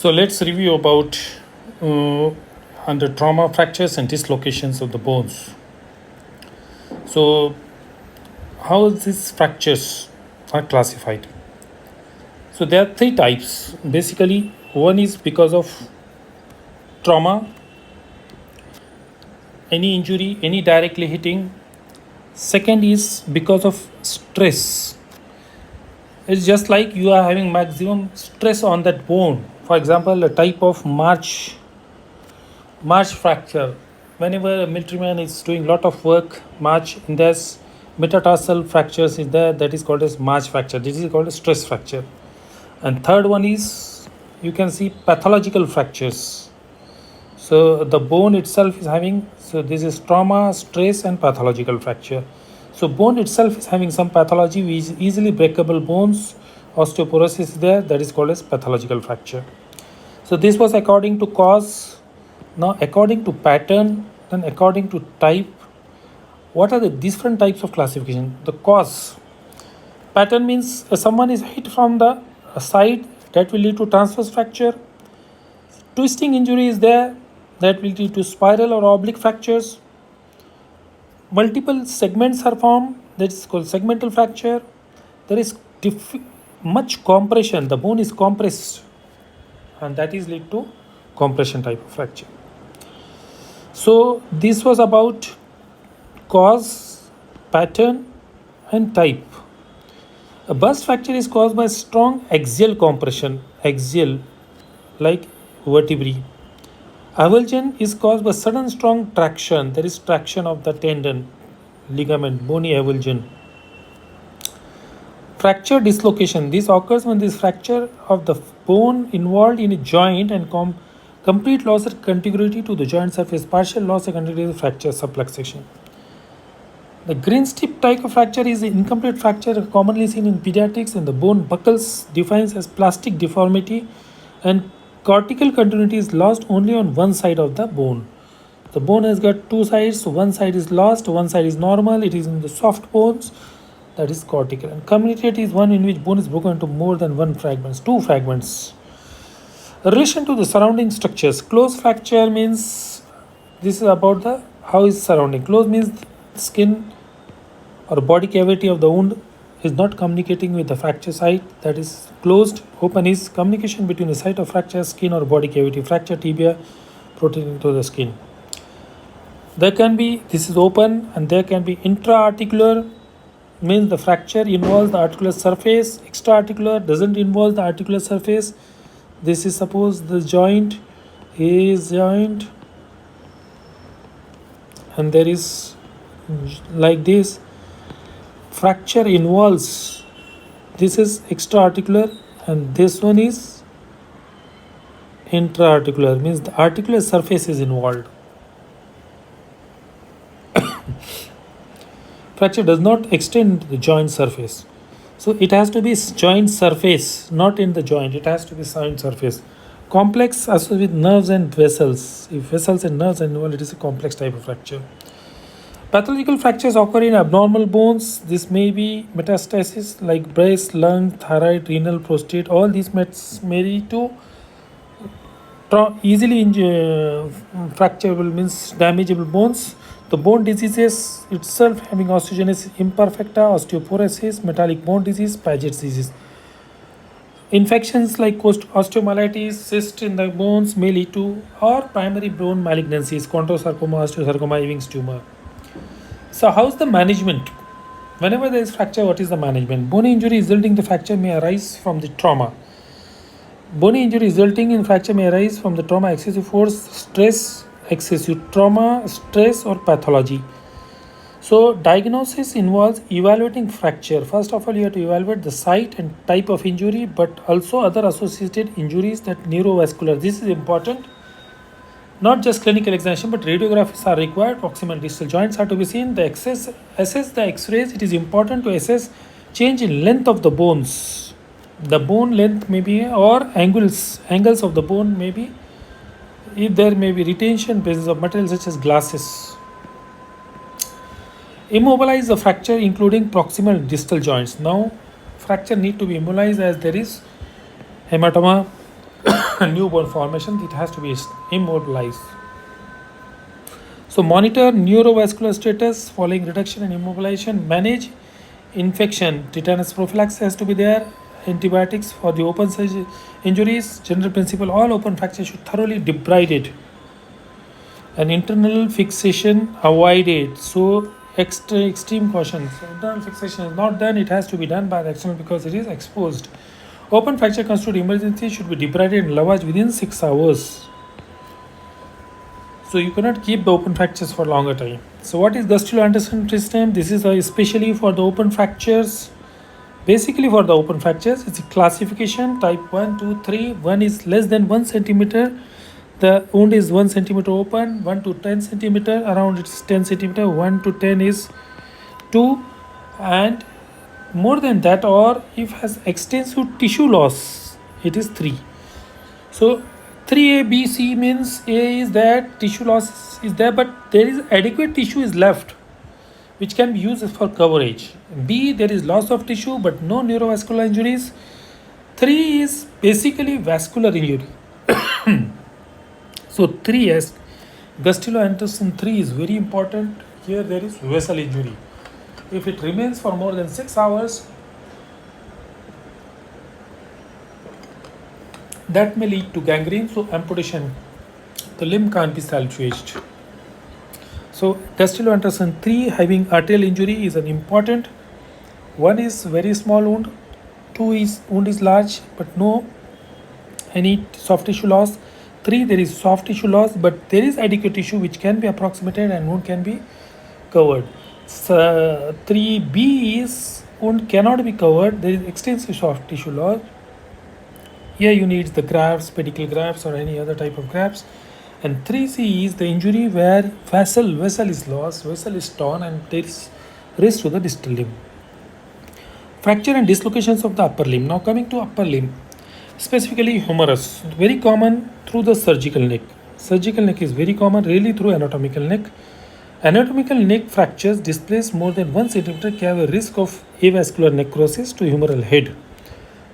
So let's review about under trauma fractures and dislocations of the bones. So how these fractures are classified? So there are three types. Basically, one is because of trauma, any injury, any directly hitting. Second is because of stress. It's just like you are having maximum stress on that bone. For example, a type of march fracture. Whenever a military man is doing lot of work, march, and there's metatarsal fractures is there, that is called as march fracture. This is called a stress fracture. And third one is you can see pathological fractures. So the bone itself is having, so this is trauma, stress, and pathological fracture. So bone itself is having some pathology, which is easily breakable bones, osteoporosis is there, that is called as pathological fracture. So this was according to cause. Now according to pattern and according to type, what are the different types of classification? The cause. Pattern means someone is hit from the side, that will lead to transverse fracture. Twisting injury is there, that will lead to spiral or oblique fractures. Multiple segments are formed, that is called segmental fracture. There is much compression, the bone is compressed, and that is lead to compression type of fracture. So this was about cause, pattern, and type. A burst fracture is caused by strong axial compression, axial like vertebrae. Avulsion is caused by sudden strong traction, there is traction of the tendon, ligament, bony avulsion. Fracture dislocation, this occurs when this fracture of the bone involved in a joint and complete loss of contiguity to the joint surface, partial loss of contiguity to fracture subluxation. The green strip type of fracture is an incomplete fracture commonly seen in pediatrics, and the bone buckles defines as plastic deformity, and cortical continuity is lost only on one side of the bone. The bone has got two sides, so one side is lost, one side is normal, it is in the soft bones, that is cortical. And comminuted is one in which bone is broken into more than two fragments. Relation to the surrounding structures. Close fracture means this is about the how is surrounding. Close means skin or body cavity of the wound is not communicating with the fracture site, that is closed. Open is communication between the site of fracture, skin or body cavity, fracture tibia protruding to the skin. There can be, this is open, and there can be intra-articular, means the fracture involves the articular surface. Extra-articular doesn't involve the articular surface. This is suppose the joint is joint, and there is like this. Fracture involves, this is extra-articular, and this one is intra-articular, means the articular surface is involved. Fracture does not extend the joint surface, so it has to be joint surface, not in the joint, it has to be joint surface. Complex associated with nerves and vessels. If vessels and nerves are involved, it is a complex type of fracture. Pathological fractures occur in abnormal bones. This may be metastasis like breast, lung, thyroid, renal, prostate. All these may lead to easily fracturable, means damageable bones. The bone diseases itself having osteogenesis imperfecta, osteoporosis, metallic bone disease, Paget's disease. Infections like osteomyelitis, cyst in the bones may lead to, or primary bone malignancies, chondrosarcoma, osteosarcoma, Ewing's tumor. So how's the management? Whenever there is fracture, what is the management? Bone injury resulting in the fracture may arise from the trauma. Bone injury resulting in fracture may arise from the trauma, excessive force, stress, excessive trauma, stress, or pathology. So diagnosis involves evaluating fracture. First of all, you have to evaluate the site and type of injury, but also other associated injuries, that neurovascular. This is important. Not just clinical examination, but radiographies are required. Proximal distal joints are to be seen. Assess the X-rays. It is important to assess change in length of the bones. The bone length may be, or angles of the bone may be. If there may be retention basis of material such as glasses. Immobilize the fracture, including proximal distal joints. Now, fracture need to be immobilized as there is hematoma, newborn formation, it has to be immobilized. So monitor neurovascular status following reduction and immobilization, manage infection, tetanus prophylaxis has to be there, antibiotics for the open injuries, general principle, all open fractures should thoroughly debride and internal fixation avoided. So extreme caution. So internal fixation is not done, it has to be done by the external because it is exposed. Open fracture constitute emergency should be debrided and lavage within 6 hours. So you cannot keep the open fractures for longer time. So what is Gustulo-Anderson system? This is especially for the open fractures. Basically for the open fractures, it's a classification type 1, 2, 3. 1 is less than 1 centimeter. The wound is 1 centimeter open. 1 to 10 centimeter, around it's 10 centimeter. 1 to 10 is 2, and more than that, or if has extensive tissue loss, it is 3. So 3A, B, C means A is that tissue loss is there, but there is adequate tissue is left, which can be used for coverage. B, there is loss of tissue but no neurovascular injuries. 3 is basically vascular injury. So 3S, Gustulo-Anderson 3 is very important. Here there is vessel injury. If it remains for more than 6 hours, that may lead to gangrene, so amputation. The limb can't be salvaged. So Gustulo-Anderson 3 having arterial injury is an important. 1 is very small wound, 2 is wound is large but no any soft tissue loss. 3, there is soft tissue loss but there is adequate tissue which can be approximated and wound can be covered. So 3B is wound cannot be covered, there is extensive soft tissue loss. Here you need the grafts, pedicle grafts or any other type of grafts. And 3C is the injury where vessel is lost, vessel is torn and there is risk to the distal limb. Fracture and dislocations of the upper limb. Now coming to upper limb, specifically humerus, very common through the surgical neck. Surgical neck is very common, really through anatomical neck. Anatomical neck fractures displaced more than 1 centimeter can have a risk of avascular necrosis to humeral head.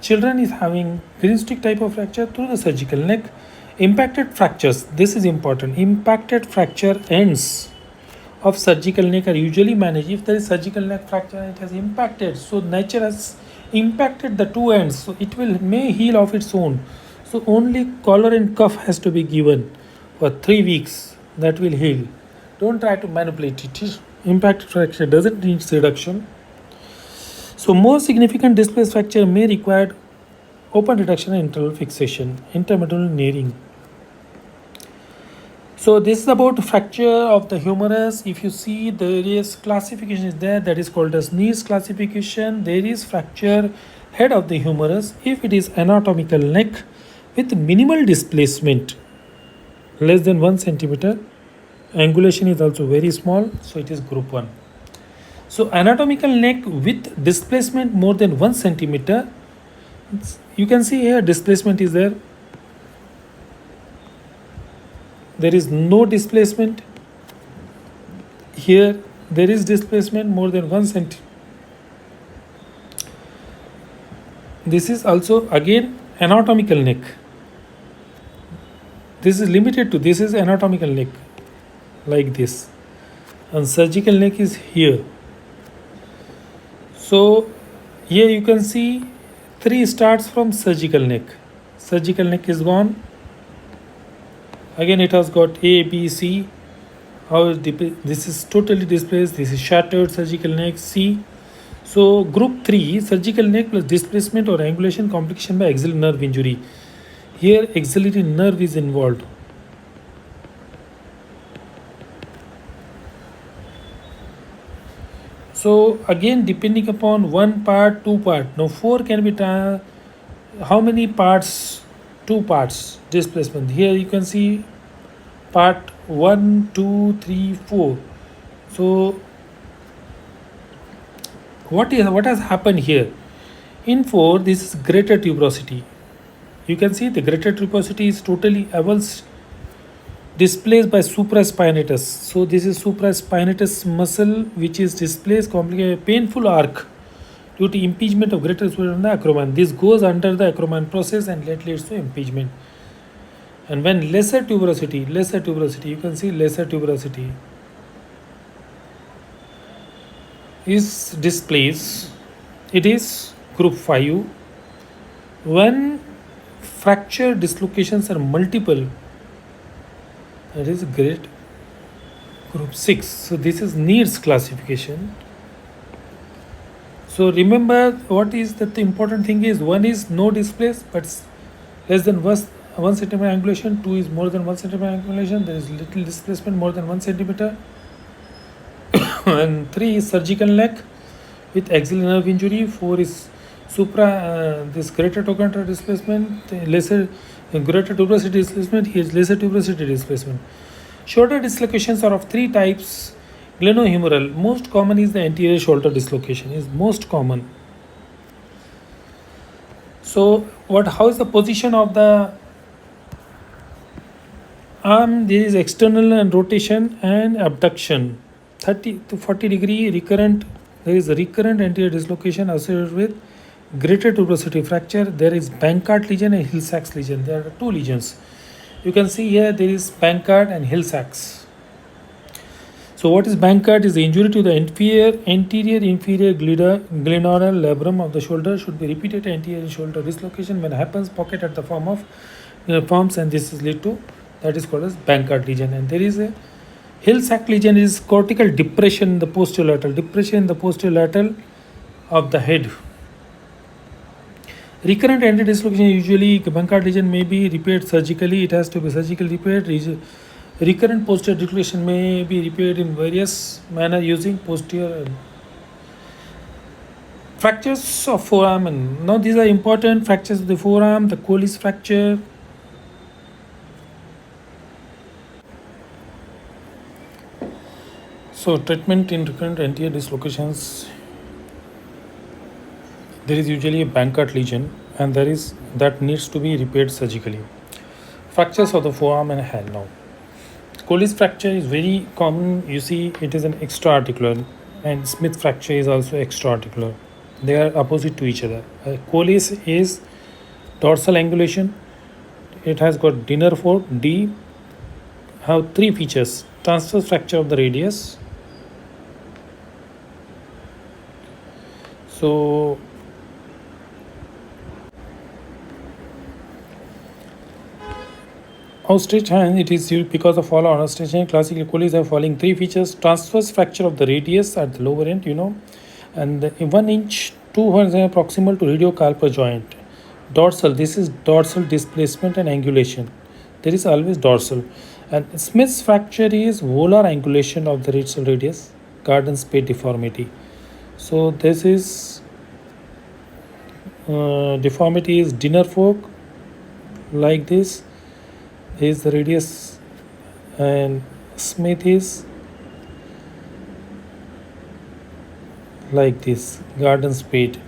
Children is having green stick type of fracture through the surgical neck. Impacted fractures, this is important. Impacted fracture ends of surgical neck are usually managed. If there is surgical neck fracture, it has impacted. So nature has impacted the two ends. So it may heal of its own. So only collar and cuff has to be given for 3 weeks. That will heal. Don't try to manipulate it. Impacted fracture doesn't need reduction. So more significant displaced fracture may require open reduction and internal fixation, intermedullary nearing. So this is about fracture of the humerus. If you see, there is classification is there, that is called as Neer's classification. There is fracture head of the humerus if it is anatomical neck with minimal displacement, less than 1 centimeter. Angulation is also very small, so it is group 1. So anatomical neck with displacement more than 1 centimeter, you can see here displacement is there. There is no displacement. Here there is displacement more than 1 centimeter. This is also again anatomical neck. This is limited to this is anatomical neck like this, and surgical neck is here. So here you can see 3 starts from surgical neck. Surgical neck is gone. Again it has got A, B, C. This is totally displaced. This is shattered surgical neck, C. So group 3, surgical neck plus displacement or angulation complication by axillary nerve injury. Here axillary nerve is involved. So again depending upon 1 part, 2 part. Now 4 can be how many parts? 2 parts displacement. Here you can see part 1, 2, 3, 4. So what has happened here? In 4, this is greater tuberosity. You can see the greater tuberosity is totally avulsed, displaced by supraspinatus. So this is supraspinatus muscle which is displaced, complicated, painful arc due to impingement of greater superior on the acromion. This goes under the acromion process and that leads to impingement. And when lesser tuberosity, you can see lesser tuberosity is displaced, it is group 5. When fracture dislocations are multiple, that is grade group 6. So this is needs classification. So remember what is that the important thing is, one is no displace but less than 1 centimeter angulation, 2 is more than 1 centimeter angulation, there is little displacement more than 1 centimeter, and 3 is surgical neck with axial nerve injury, 4 is this greater trochanter displacement, lesser greater tuberosity displacement, here is lesser tuberosity displacement. Shoulder dislocations are of 3 types. Glenohumeral, most common is the anterior shoulder dislocation, is most common. So how is the position of the arm? There is external and rotation and abduction. 30 to 40 degree recurrent, there is a recurrent anterior dislocation associated with greater tuberosity fracture. There is Bankart lesion and Hill-Sachs lesion. There are 2 lesions. You can see here there is Bankart and Hill-Sachs. So what is Bankart? Is the injury to the anterior inferior glenoidal labrum of the shoulder. Should be repeated anterior shoulder dislocation. When happens, pocket at the forms, and this is lead to, that is called as Bankart lesion. And there is a Hill-Sachs lesion, is cortical depression in the posterior lateral of the head. Recurrent anterior dislocation, usually Bankart lesion may be repaired surgically. It has to be surgically repaired. Recurrent posterior dislocation may be repaired in various manner using posterior fractures of forearm. And now these are important fractures of the forearm. The Colles fracture, so treatment in recurrent anterior dislocations, there is usually a Bankart lesion and that needs to be repaired surgically. Fractures of the forearm and hand. Now Colles fracture is very common. You see it is an extra-articular, and Smith fracture is also extra-articular. They are opposite to each other. Colles is dorsal angulation. It has got dinner fork, D, have 3 features: transverse fracture of the radius. So outstretched hand, it is used because of fall on outstretched hand. Classically, Colles have following 3 features: transverse fracture of the radius at the lower end, and 1 inch 2 horizontal proximal to radiocarpal joint. Dorsal, this is dorsal displacement and angulation. There is always dorsal. And Smith's fracture is volar angulation of the radial radius, garden spade deformity. So this is deformity is dinner fork, like this is the radius, and Smith is like this, garden spade,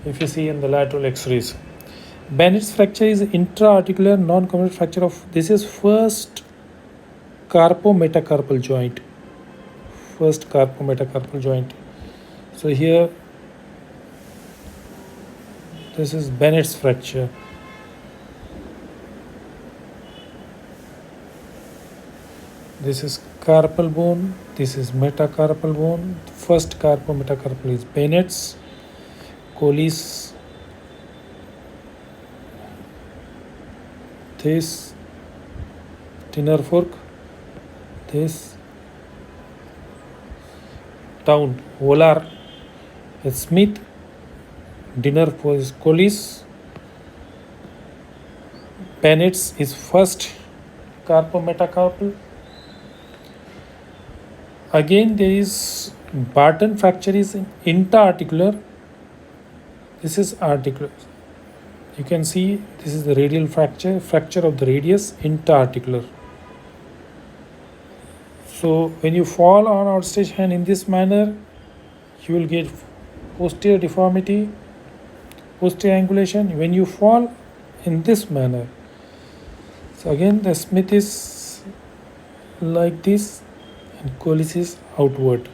if you see in the lateral x-rays. Bennett's fracture is intra-articular non-comminuted fracture of, this is first carpo-metacarpal joint. So here this is Bennett's fracture. This is carpal bone, this is metacarpal bone. First carpo-metacarpal is Bennett's. Colles, this dinner fork, this down volar is Smith, dinner fork is Colles. Bennett's is first carpo-metacarpal. Again there is Barton fracture is intra-articular. This is articular. You can see this is the radial fracture of the radius, intra-articular. So when you fall on outstretched hand in this manner, you will get posterior deformity, posterior angulation. When you fall in this manner, so again the Smith is like this and Colles is outward,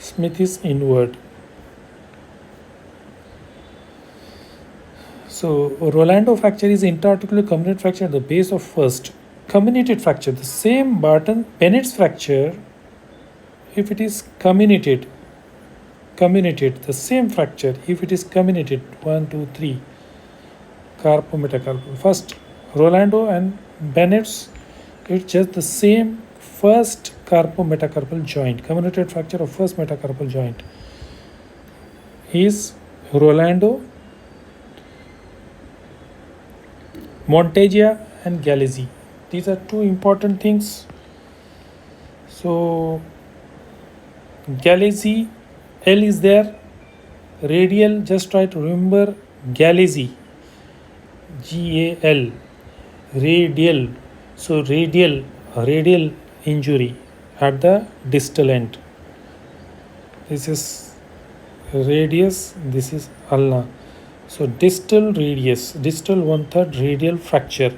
Smith is inward. So Rolando fracture is interarticular comminuted fracture at the base of first. Comminuted fracture, the same Bennett's fracture, if it is comminuted, the same fracture, if it is comminuted, 1, 2, 3, carpo metacarpal. First, Rolando and Bennett's, it's just the same first carpo metacarpal joint. Comminuted fracture of first metacarpal joint is Rolando, Monteggia, and Galeazzi. These are two important things. So Galeazzi, L is there, radial, just try to remember Galeazzi, GAL, radial. So radial injury at the distal end. This is radius, this is ulna. So distal radius, distal 1/3 radial fracture.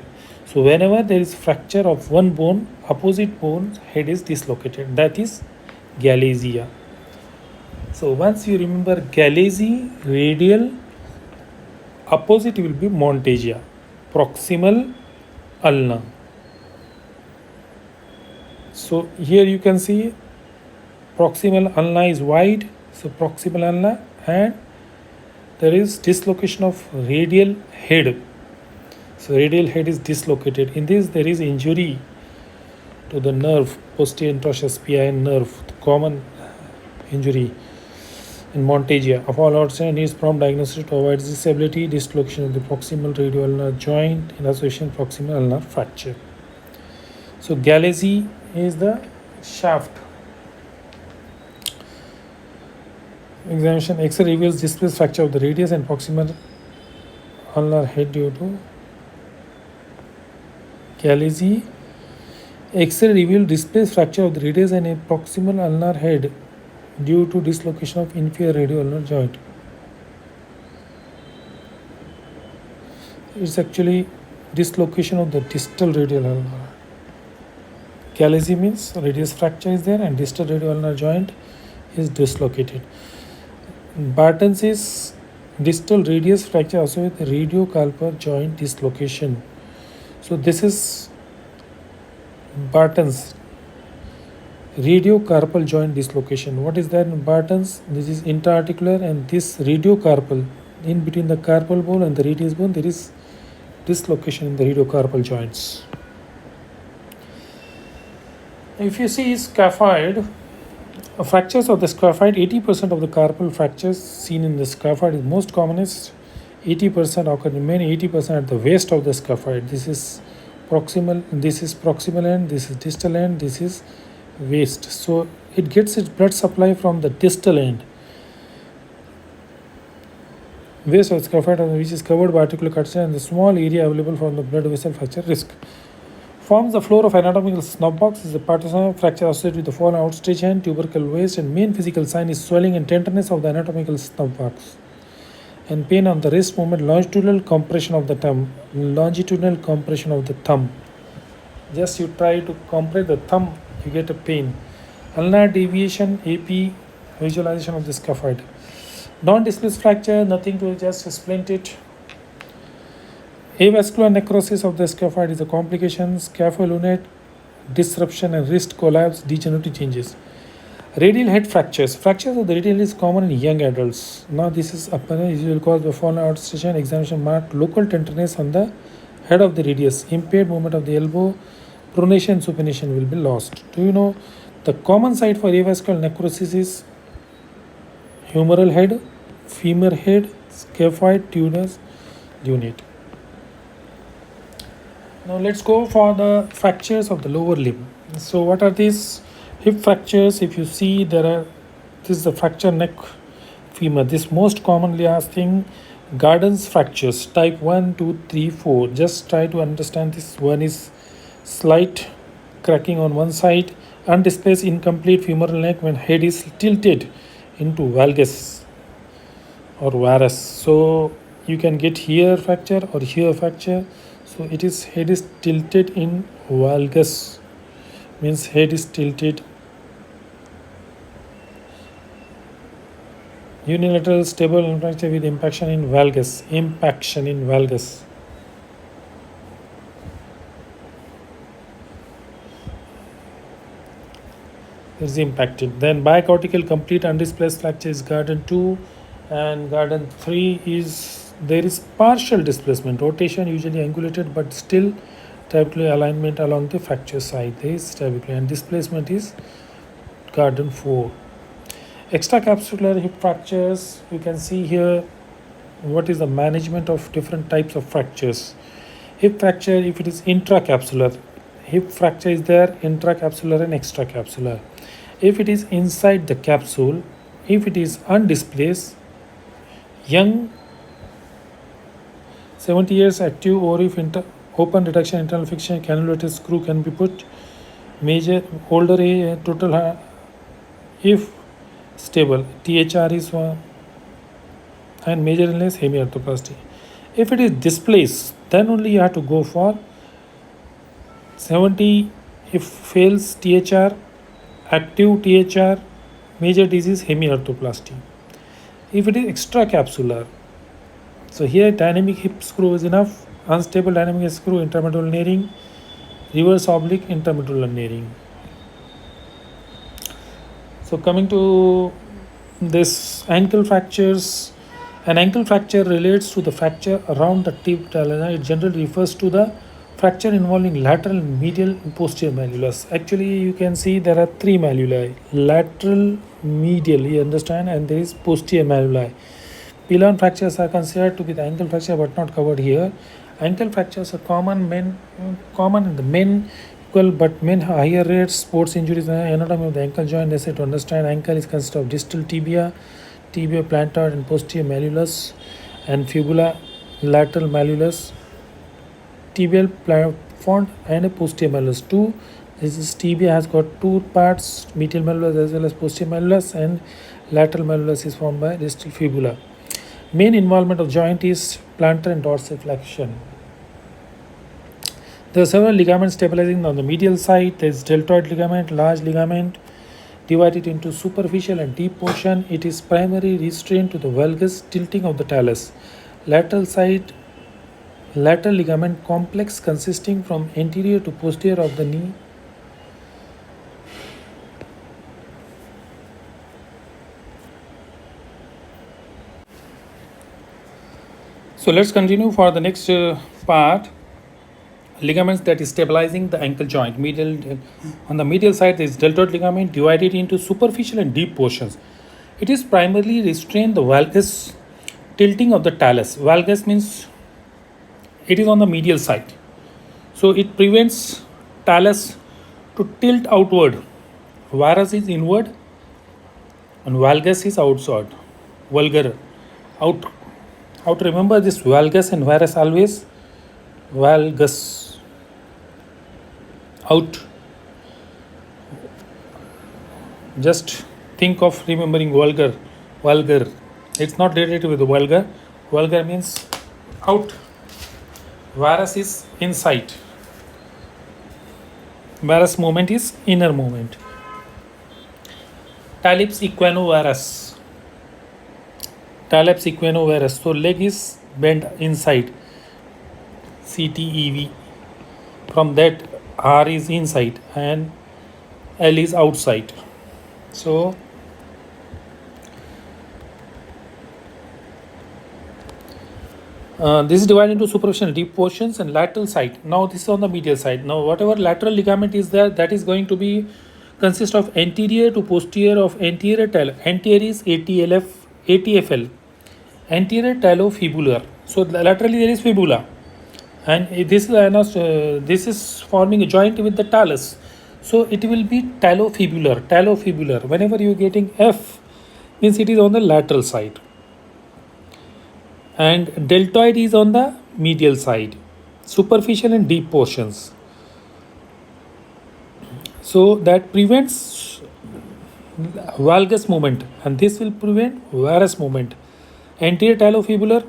So whenever there is fracture of one bone, opposite bone head is dislocated. That is Galeazzi. So once you remember Galeazzi, radial, opposite will be Monteggia, proximal ulna. So here you can see proximal ulna is wide, so proximal ulna, and there is dislocation of radial head. So radial head is dislocated. In this there is injury to the nerve, posterior interosseous PIN nerve, the common injury in Monteggia. Of all odds and needs prompt diagnosis to avoid disability, dislocation of the proximal radioulnar joint in association proximal ulnar fracture. So Galeazzi is the shaft. Examination, X-ray reveals displaced fracture of the radius and proximal ulnar head due to Galeazzi. X-ray revealed displaced fracture of the radius and a proximal ulnar head due to dislocation of inferior radioulnar joint. It's actually dislocation of the distal radioulnar. Galeazzi means radius fracture is there and distal radioulnar joint is dislocated. Barton's is distal radius fracture also with radiocarpal joint dislocation. So this is Barton's radiocarpal joint dislocation. What is that in Barton's? This is interarticular, and this radiocarpal, in between the carpal bone and the radius bone, there is dislocation in the radiocarpal joints. If you see scaphoid, fractures of the scaphoid, 80% of the carpal fractures seen in the scaphoid is most commonest. 80% occur, remaining 80% at the waist of the scaphoid. This is proximal end, this is distal end, this is waist. So it gets its blood supply from the distal end. Waist of the scaphoid, which is covered by articular cartilage, and the small area available from the blood vessel fracture risk. Forms the floor of anatomical snub box, is a partition fracture associated with the fallen outstretched hand, tubercle waist, and main physical sign is swelling and tenderness of the anatomical snub box. And pain on the wrist movement, longitudinal compression of the thumb. Just you try to compress the thumb, you get a pain. Ulnar deviation, AP, visualization of the scaphoid. Non-displaced fracture, nothing to just splint it. Avascular necrosis of the scaphoid is a complication. Scapholunate disruption and wrist collapse, degenerative changes. Radial head fractures. Fractures of the radial is common in young adults. Now this is usually caused by fallen outstretching. Examination marked local tenderness on the head of the radius. Impaired movement of the elbow, pronation and supination will be lost. Do you know the common site for avascular necrosis is humeral head, femur head, scaphoid, tuberous, lunate. Now let's go for the fractures of the lower limb. So what are these? Hip fractures, if you see this is the fracture neck femur. This most commonly asked thing, Gardner's fractures, type 1, 2, 3, 4. Just try to understand this. One is slight cracking on one side, undisplaced incomplete femoral neck when head is tilted into valgus or varus. So you can get here fracture or here fracture. So it is head is tilted in valgus, means head is tilted Unilateral stable infraction with impaction in valgus. Impaction in valgus. Is impacted. Then bicortical complete undisplaced fracture is garden 2, and garden 3 is there is partial displacement, rotation usually angulated but still trabeculae alignment along the fracture side. There is trabeculae, and displacement is garden 4. Extracapsular hip fractures, you can see here what is the management of different types of fractures. Hip fracture, if it is intracapsular, hip fracture is there, intracapsular and extracapsular. If it is inside the capsule, if it is undisplaced, young 70 years active, or if open reduction internal fiction cannulated screw can be put. Major older age total if stable THR is 1, and major illness hemiarthroplasty. If it is displaced, then only you have to go for 70. If fails THR, active THR, major disease hemiarthroplasty. If it is extracapsular, so here dynamic hip screw is enough, unstable dynamic hip screw, intermedullary nearing, reverse oblique intermedullary nearing. So coming to this ankle fractures, an ankle fracture relates to the fracture around the tib talus. It generally refers to the fracture involving lateral, medial, and posterior malleolus. Actually, you can see there are 3 malleoli: lateral, medial, you understand, and there is posterior malleoli. Pilon fractures are considered to be the ankle fracture but not covered here. Ankle fractures are common in the men, equal, but men have higher rates. Sports injuries, anatomy of the ankle joint. Necessary to understand ankle is consisted of distal tibia, tibia plantar and posterior malleolus, and fibula, lateral malleolus, tibial plafond, and a posterior malleolus. This is tibia has got 2 parts, medial malleolus as well as posterior malleolus, and lateral malleolus is formed by distal fibula. Main involvement of joint is plantar and dorsiflexion. There are several ligaments stabilizing on the medial side. There is deltoid ligament, large ligament, divided into superficial and deep portion. It is primarily restrained to the valgus, tilting of the talus. Lateral side, lateral ligament complex consisting from anterior to posterior of the knee. So let's continue for the next part. Ligaments that is stabilizing the ankle joint. On the medial side, there is deltoid ligament divided into superficial and deep portions. It is primarily restrained the valgus, tilting of the talus. Valgus means it is on the medial side, so it prevents talus to tilt outward. Varus is inward and valgus is outside. Vulgar out. How to remember this valgus and varus always? Valgus out. Just think of remembering vulgar. Vulgar. It's not related with the vulgar. Vulgar means out. Varus is inside. Varus movement is inner movement. Talus equinovarus. Talus equinovarus. So leg is bent inside. CTEV. From that, R is inside and L is outside. So this is divided into superficial and deep portions and lateral side. Now this is on the medial side. Now whatever lateral ligament is there, that is going to be consist of anterior to posterior of anterior talus. Anterior is ATFL. Anterior talofibular. So laterally there is fibula, and this is forming a joint with the talus. So it will be talofibular. Talofibular. Whenever you are getting F, means it is on the lateral side. And deltoid is on the medial side, superficial and deep portions. So that prevents valgus movement, and this will prevent varus movement. Anterior talofibular,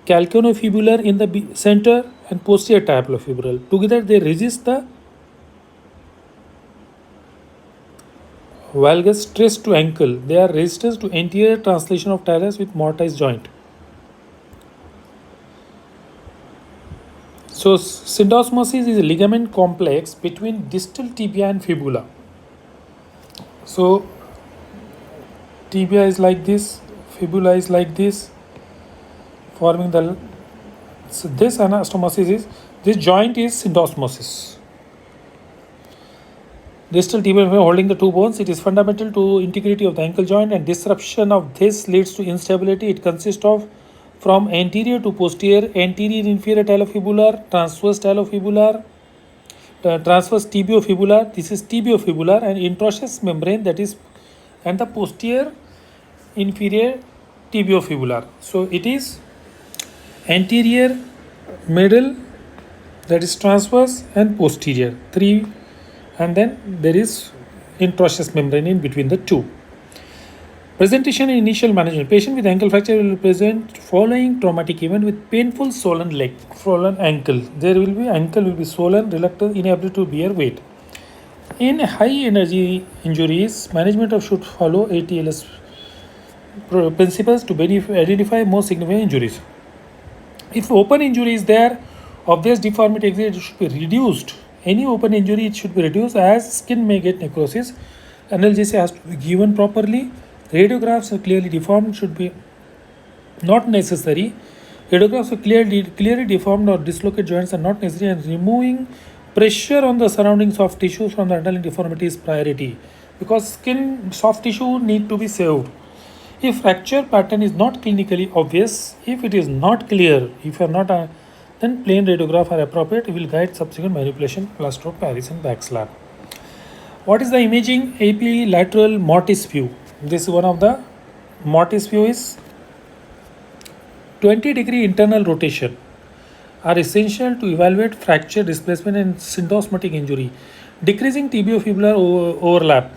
calcaneofibular in the center, and posterior talofibular. Together they resist the Valgus stress to ankle. They are resistance to anterior translation of talus with mortise joint. So syndosmosis is a ligament complex between distal tibia and fibula. So tibia is like this, fibula is like this, forming the. So this anastomosis is, this joint is syndosmosis. Distal tibia holding the two bones. It is fundamental to integrity of the ankle joint, and disruption of this leads to instability. It consists of from anterior to posterior, anterior inferior talofibular, transverse talofibular, transverse tibiofibular. This is tibiofibular and interosseous membrane, that is, and the posterior inferior tibiofibular. So it is anterior, middle, that is transverse, and posterior. Three, and then there is interosseous membrane in between the two. Presentation and initial management. Patient with ankle fracture will present following traumatic event with painful swollen leg, swollen ankle. There will be ankle will be swollen, reluctant, inability to bear weight. In high energy injuries, management of should follow ATLS principles to identify more significant injuries. If open injury is there, obvious deformity exists, it should be reduced. Any open injury, it should be reduced as skin may get necrosis. Analgesia has to be given properly. Radiographs are clearly deformed, should be not necessary. Radiographs are clearly deformed or dislocated joints are not necessary, and removing pressure on the surrounding soft tissues from the underlying deformity is priority, because skin soft tissue need to be saved. If fracture pattern is not clinically obvious, if it is not clear, if you are not then plain radiograph are appropriate. It will guide subsequent manipulation, plaster of Paris and back slab. What is the imaging? AP lateral mortise view. This is one of the mortise view is 20-degree internal rotation are essential to evaluate fracture displacement and syndosmotic injury. Decreasing tibiofibular overlap.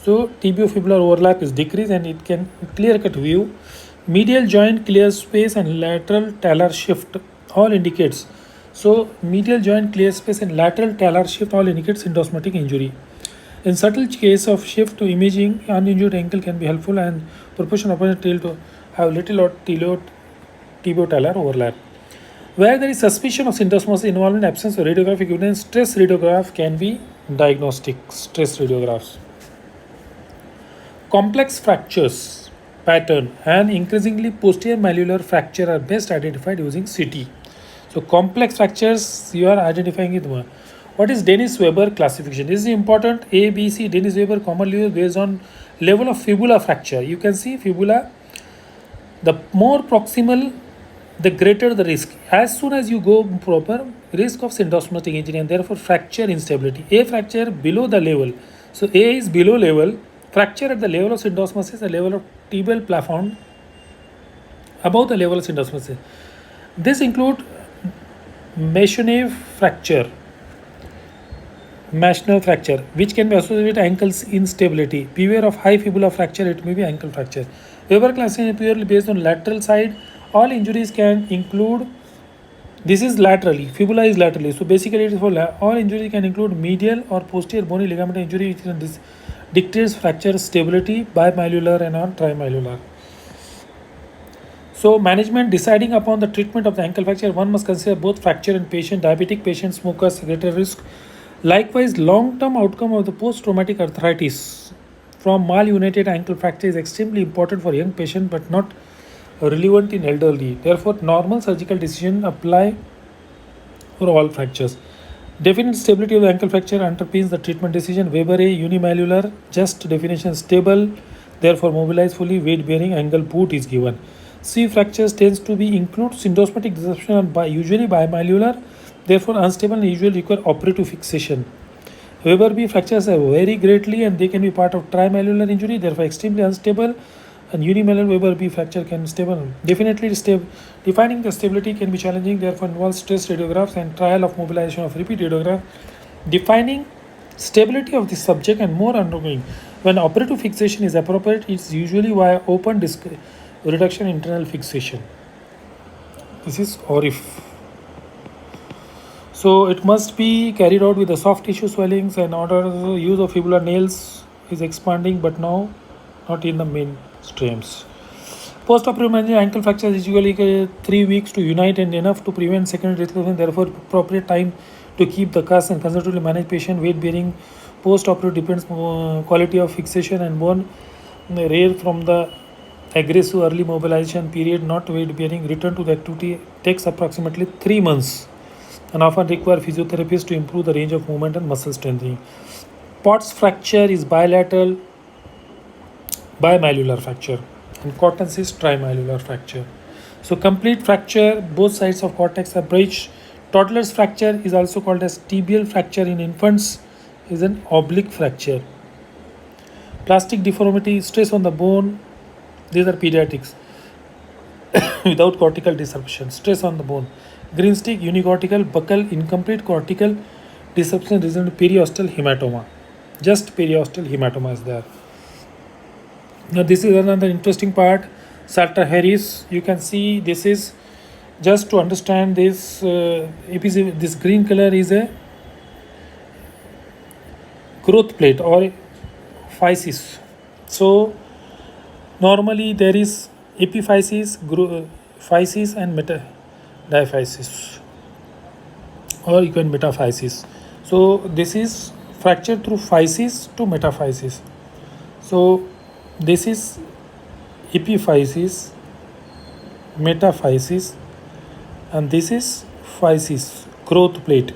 So tibiofibular overlap is decreased and it can clear cut view. Medial joint clear space and lateral talar shift all indicates. So medial joint clear space and lateral talar shift all indicates syndosmotic injury. In subtle case of shift to imaging, uninjured ankle can be helpful, and proportion of tail to have little or tibiotalar overlap. Where there is suspicion of syndosmosis involvement, absence of radiographic evidence, stress radiograph can be diagnostic. Stress radiographs. Complex fractures pattern and increasingly posterior malleolar fracture are best identified using CT. So complex fractures you are identifying it. What is Dennis-Weber classification? This is important. A, B, C. Dennis-Weber commonly used based on level of fibula fracture. You can see fibula, the more proximal, the greater the risk. As soon as you go proper, risk of syndosmotic injury and therefore fracture instability. A fracture below the level. So A is below level. Fracture at the level of syndosmosis, the level of tibial plafond, above the level of syndosmosis. This include Masonov fracture, which can be associated with ankle's instability. Beware of high fibula fracture, it may be ankle fracture. Weber classification is purely based on lateral side. All injuries can include, this is laterally, fibula is laterally. So basically it is for all injuries can include medial or posterior bony ligament injury, which dictates fracture stability, bimalleolar and or trimalleolar. So management deciding upon the treatment of the ankle fracture, one must consider both fracture and patient, diabetic patient, smokers, greater risk. Likewise, long-term outcome of the post-traumatic arthritis from malunited ankle fracture is extremely important for young patient but not relevant in elderly. Therefore, normal surgical decision apply for all fractures. Definite stability of the ankle fracture underpins the treatment decision. Weber A, unimalleolar, just definition stable, therefore mobilized fully, weight bearing, angle boot is given. C fractures tends to be include syndosmotic disruption by usually bimalleolar, therefore unstable and usually require operative fixation. Weber B fractures vary greatly and they can be part of trimalleolar injury, therefore extremely unstable, and unimalleolar Weber B fracture can be stable. Definitely defining the stability can be challenging, therefore involves stress radiographs and trial of mobilization of repeat radiograph. Defining stability of the subject and more undergoing. When operative fixation is appropriate, it's usually via open disc reduction internal fixation. This is ORIF. So it must be carried out with the soft tissue swellings and order use of fibular nails is expanding, but now not in the mainstreams. Post-operative management ankle fracture is usually 3 weeks to unite and enough to prevent secondary dislocation. Therefore, appropriate time to keep the cast and conservatively manage patient weight bearing. Post-operative depends quality of fixation and bone rare from the aggressive early mobilization period, not weight bearing. Return to the activity takes approximately 3 months and often require physiotherapists to improve the range of movement and muscle strengthening. Potts fracture is bilateral bimalleolar fracture and Cotton's is trimalleolar fracture. So complete fracture, both sides of cortex are breached. Toddler's fracture is also called as tibial fracture in infants, is an oblique fracture. Plastic deformity, stress on the bone, these are pediatrics without cortical disruption, stress on the bone. Green stick, unicortical, buccal, incomplete cortical disruption resulting in periostal hematoma. Just periostal hematoma is there. Now this is another interesting part. Salter Harris, you can see this is just to understand this this green color is a growth plate or physis. So normally there is epiphysis, physis and metaphysis, or you can metaphysis. So this is fracture through physis to metaphysis. So this is epiphysis, metaphysis, and this is physis, growth plate.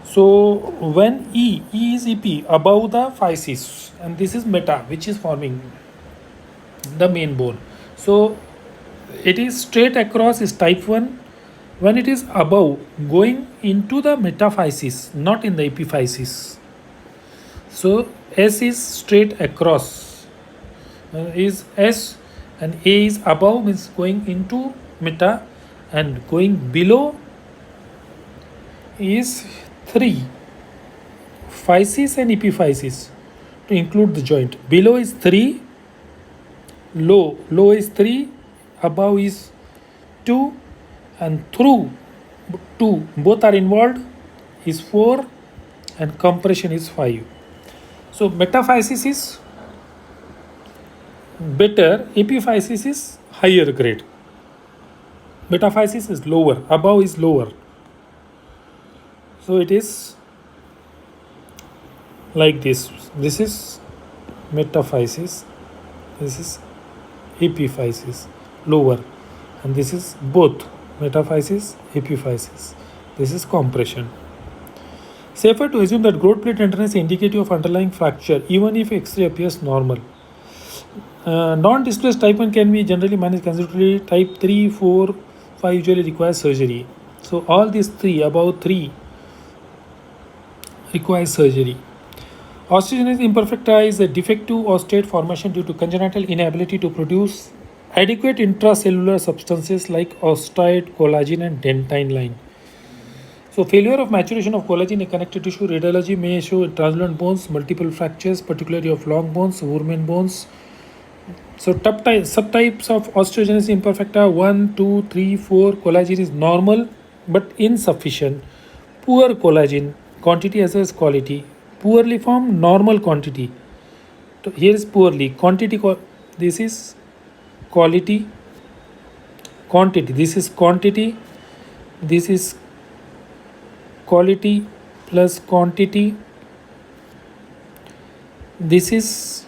So when E is EP above the physis, and this is meta, which is forming the main bone. So it is straight across is type 1. When it is above, going into the metaphysis, not in the epiphysis. So S is straight across, is S, and A is above, means going into meta, and going below is 3, physis and epiphysis to include the joint. Below is 3, low is 3, above is 2, and through 2 both are involved is 4, and compression is 5. So metaphysis is better, epiphysis is higher grade, metaphysis is lower, above is lower. So it is like this. This is metaphysis, this is epiphysis, lower, and this is both metaphysis, epiphysis. This is compression. Safer to assume that growth plate tenderness is indicative of underlying fracture, even if X-ray appears normal. Non-displaced type 1 can be generally managed conservatively. Type 3, 4, 5 usually requires surgery. So all these 3, above 3, requires surgery. Osteogenesis imperfecta is a defective osteoid formation due to congenital inability to produce adequate intracellular substances like osteoid, collagen, and dentine line. So failure of maturation of collagen in connective tissue, radiology may show translucent bones, multiple fractures, particularly of long bones, Wurman bones. So subtypes of osteogenesis imperfecta 1, 2, 3, 4. Collagen is normal but insufficient. Poor collagen, quantity as well as quality. Poorly formed, normal quantity. So here is poorly. Quantity, this is quality. Quantity, this is quantity. This is quality plus quantity. This is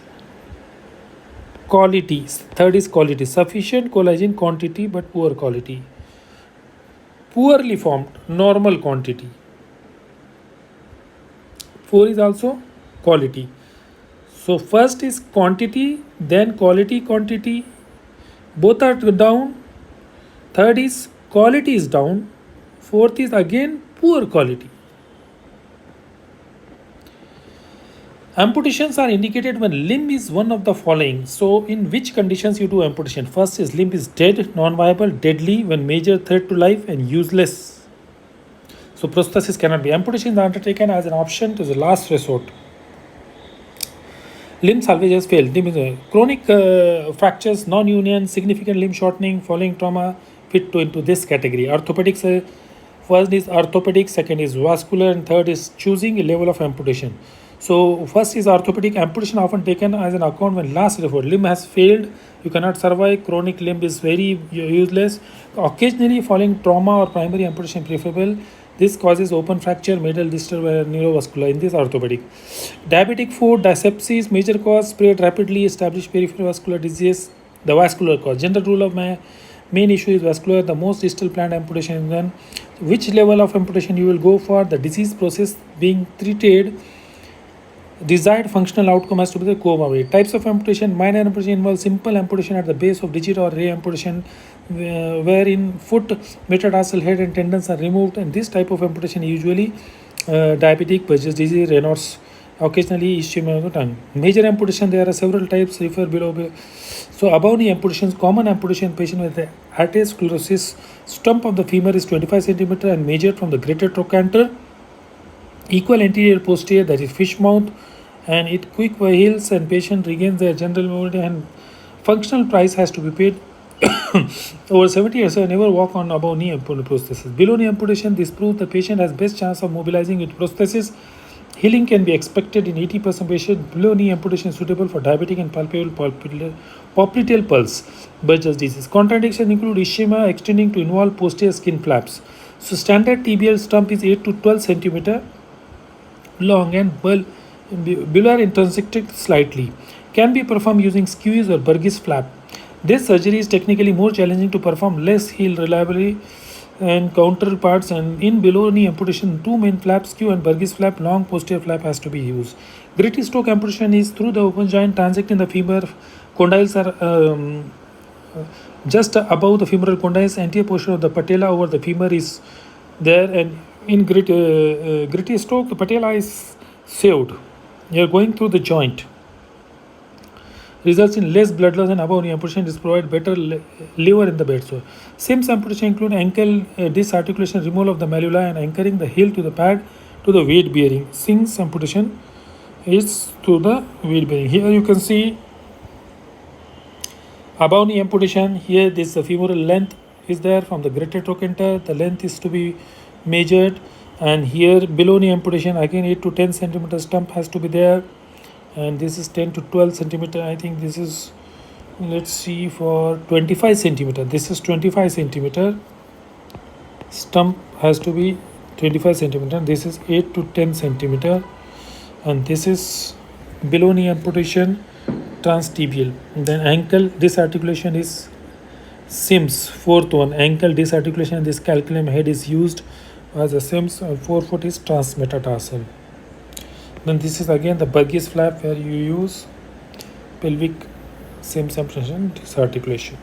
quality. Third is quality. Sufficient collagen quantity but poor quality. Poorly formed, normal quantity. 4 is also quality. So first is quantity, then quality, quantity. Both are down. Third is quality is down. Fourth is again poor quality. Amputations are indicated when limb is one of the following. So in which conditions you do amputation? First is limb is dead, non-viable, deadly, when major threat to life, and useless. So prosthesis cannot be. Amputation is undertaken as an option to the last resort. Limb salvage has failed. Chronic fractures, non-union, significant limb shortening, following trauma fit into this category. Orthopedics, first is orthopedic, second is vascular, and third is choosing a level of amputation. So first is orthopedic amputation, often taken as an account when last referred. Limb has failed, you cannot survive, chronic limb is very useless. Occasionally following trauma or primary amputation preferable. This causes open fracture, medial distal neurovascular in this orthopedic. Diabetic foot, sepsis, major cause, spread rapidly, established peripheral vascular disease, the vascular cause. General rule of main issue is vascular, the most distal planned amputation is done. Which level of amputation you will go for, the disease process being treated, desired functional outcome has to be the comorbid. Types of amputation: minor amputation involves simple amputation at the base of digit or ray amputation, wherein foot, metatarsal head, and tendons are removed. And this type of amputation usually diabetic, Purchase disease, Raynaud's, occasionally ischemia of the tongue. Major amputation: there are several types. Refer below. So above knee amputations: common amputation patient with atherosclerosis. Stump of the femur is 25 centimeter and measured from the greater trochanter. Equal anterior posterior, that is fish mouth, and it quick heals and patient regains their general mobility, and functional price has to be paid. Over 70 years, I never walk on above knee prosthesis. Below knee amputation, this proves the patient has best chance of mobilizing with prosthesis. Healing can be expected in 80% patients. Below knee amputation is suitable for diabetic and popliteal pulse, Burgess disease. Contraindications include ischemia extending to involve posterior skin flaps. So standard tibial stump is 8 to 12 centimeter long and bular intersected slightly. Can be performed using squeeze or Burgess flap. This surgery is technically more challenging to perform, less heal reliably and counterparts, and in below knee amputation, two main flaps, skew and Burgess flap, long posterior flap has to be used. Gritty stroke amputation is through the open joint transecting the femur. Condyles are just above the femoral condyles. Anterior portion of the patella over the femur is there, and in gritty stroke, the patella is saved. You are going through the joint. Results in less blood loss, and above knee amputation is provide better liver in the bed. So, Sims amputation include ankle disarticulation, removal of the malleoli, and anchoring the heel to the pad to the weight bearing. Sims amputation is to the weight bearing. Here you can see above knee amputation. Here this femoral length is there from the greater trochanter. The length is to be measured, and here below knee amputation again 8 to 10 centimeter stump has to be there, and this is 10 to 12 centimeter. I think this is, let's see, for 25 centimeter. This is 25 centimeter stump has to be 25 centimeter. This is 8 to 10 centimeter, and this is below knee amputation transtibial. Then ankle disarticulation is Sims, fourth one. Ankle disarticulation, this calculum head is used as a Sims. 4 foot is transmetatarsal. Then this is again the Burgess flap, where you use pelvic Sims amputation disarticulation.